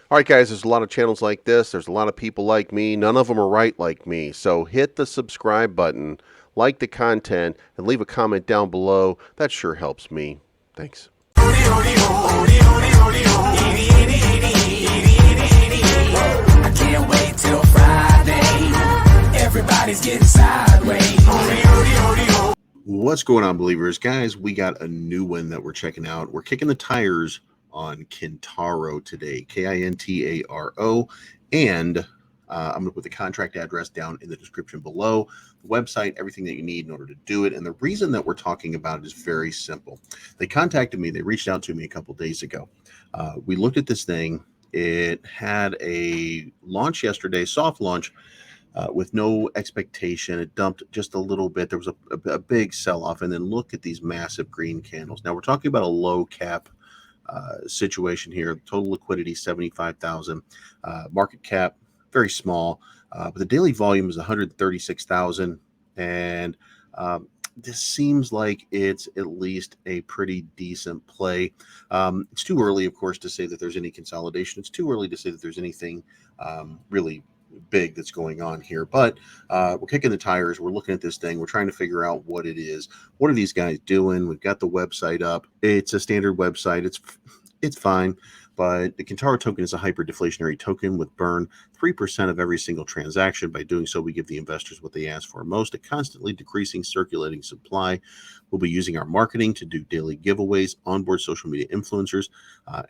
All right, guys, there's a lot of channels like this. There's a lot of people like me. None of them are right like me. So hit the subscribe button, like the content, and leave a comment down below. That sure helps me. Thanks. I can't wait till Friday. Everybody's getting sideways. What's going on, believers? Guys, we got a new one that we're checking out. We're kicking the tires on Kintaro today, Kintaro. And I'm going to put the contract address down in the description below, the website, everything that you need in order to do it. And the reason that we're talking about it is very simple. They contacted me. They reached out to me a couple days ago. We looked at this thing. It had a launch yesterday, soft launch, with no expectation. It dumped just a little bit. There was a big sell-off, and then look at these massive green candles. Now we're talking about a low cap situation here. Total liquidity 75,000. Market cap very small, but the daily volume is 136,000, and this seems like it's at least a pretty decent play. It's too early, of course, to say that there's any consolidation. It's too early to say that there's anything really big that's going on here, but we're kicking the tires. We're looking at this thing. We're trying to figure out what it is. What are these guys doing? We've got the website up. It's a standard website. It's fine, but the Kintaro token is a hyper-deflationary token with burn 3% of every single transaction. By doing so, we give the investors what they ask for most, a constantly decreasing circulating supply. We'll be using our marketing to do daily giveaways, onboard social media influencers,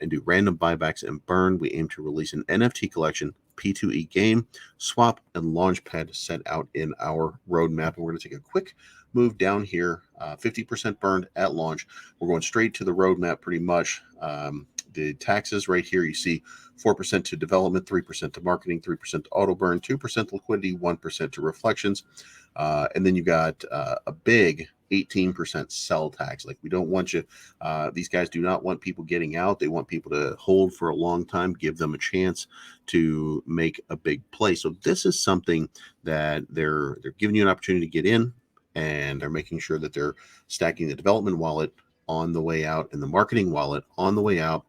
and do random buybacks and burn. We aim to release an NFT collection, P2E game, swap, and launchpad set out in our roadmap. And we're going to take a quick move down here, 50% burned at launch. We're going straight to the roadmap pretty much. The taxes right here, you see 4% to development, 3% to marketing, 3% to auto burn, 2% to liquidity, 1% to reflections. And then you got a big 18% sell tax. Like, we don't want you, these guys do not want people getting out. They want people to hold for a long time, give them a chance to make a big play. So this is something that they're giving you an opportunity to get in, and they're making sure that they're stacking the development wallet on the way out and the marketing wallet on the way out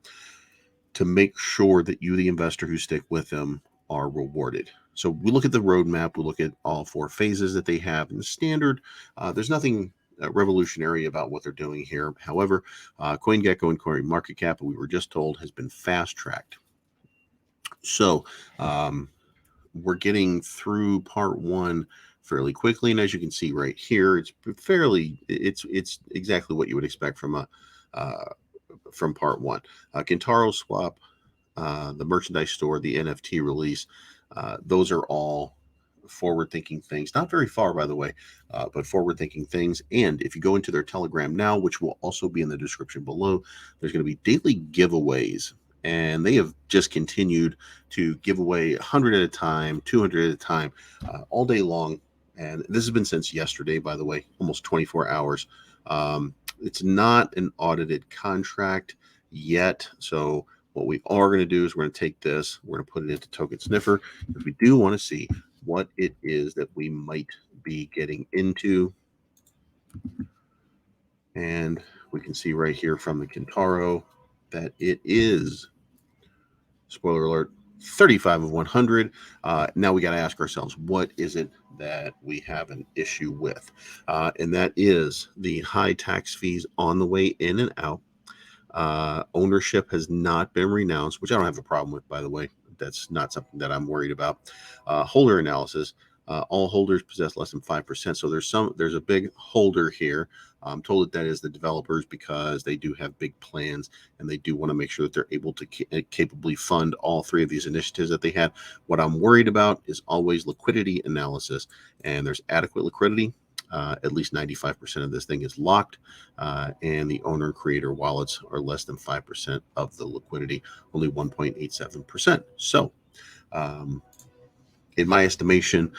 to make sure that you, the investor who stick with them, are rewarded. So we look at the roadmap, we look at all 4 phases that they have in the standard. There's nothing revolutionary about what they're doing here. However, CoinGecko and CoinMarketCap, we were just told, has been fast-tracked. So we're getting through part 1 fairly quickly, and as you can see right here, it's exactly what you would expect from part 1. Kintaro swap, the merchandise store, the NFT release, those are all forward-thinking things. Not very far, by the way, but forward-thinking things. And if you go into their Telegram now, which will also be in the description below, there's going to be daily giveaways. And they have just continued to give away 100 at a time, 200 at a time, all day long. And this has been since yesterday, by the way, almost 24 hours. It's not an audited contract yet. So what we are going to do is we're going to take this, we're going to put it into Token Sniffer, because we do want to see what it is that we might be getting into. And we can see right here from the Kintaro that it is, spoiler alert, 35 of 100. Now we got to ask ourselves, what is it that we have an issue with? And that is the high tax fees on the way in and out. Ownership has not been renounced, which I don't have a problem with, by the way. That's not something that I'm worried about. Holder analysis. All holders possess less than 5%. So there's a big holder here. I'm told that is the developers, because they do have big plans and they do want to make sure that they're able to capably fund all 3 of these initiatives that they had. What I'm worried about is always liquidity analysis, and there's adequate liquidity. At least 95% of this thing is locked, and the owner creator wallets are less than 5% of the liquidity, only 1.87%. So in my estimation,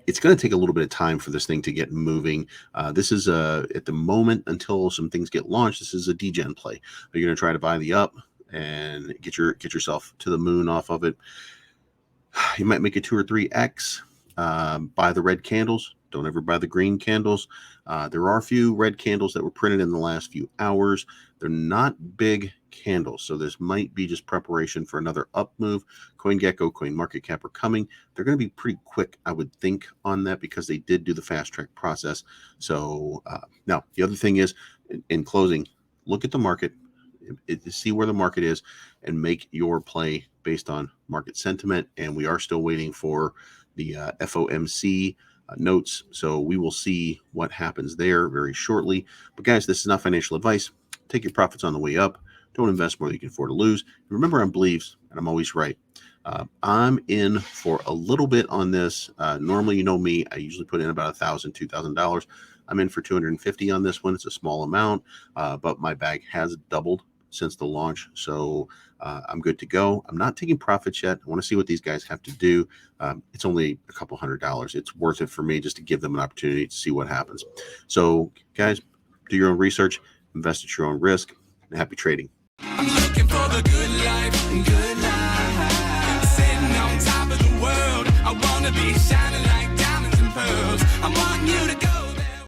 it's going to take a little bit of time for this thing to get moving. This is at the moment, until some things get launched, this is a degen play. You're going to try to buy the up and get yourself to the moon off of it. You might make a 2 or 3x. Buy the red candles. Don't ever buy the green candles. There are a few red candles that were printed in the last few hours. They're not big candles, so this might be just preparation for another up move. CoinGecko, CoinMarketCap are coming. They're going to be pretty quick, I would think, on that because they did do the fast track process. So now the other thing is, in closing, look at the market, see where the market is, and make your play based on market sentiment. And we are still waiting for the FOMC notes, so we will see what happens there very shortly. But guys, this is not financial advice. Take your profits on the way up. Don't invest more than you can afford to lose. Remember, I'm believes, and I'm always right. I'm in for a little bit on this. Normally, you know me, I usually put in about $1,000, $2,000. I'm in for 250 on this one. It's a small amount, but my bag has doubled since the launch, so I'm good to go. I'm not taking profits yet. I want to see what these guys have to do. It's only a couple $100. It's worth it for me just to give them an opportunity to see what happens. So, guys, do your own research, invest at your own risk, and happy trading. I'm looking for the good life, good life. Sitting on top of the world, I wanna be shining like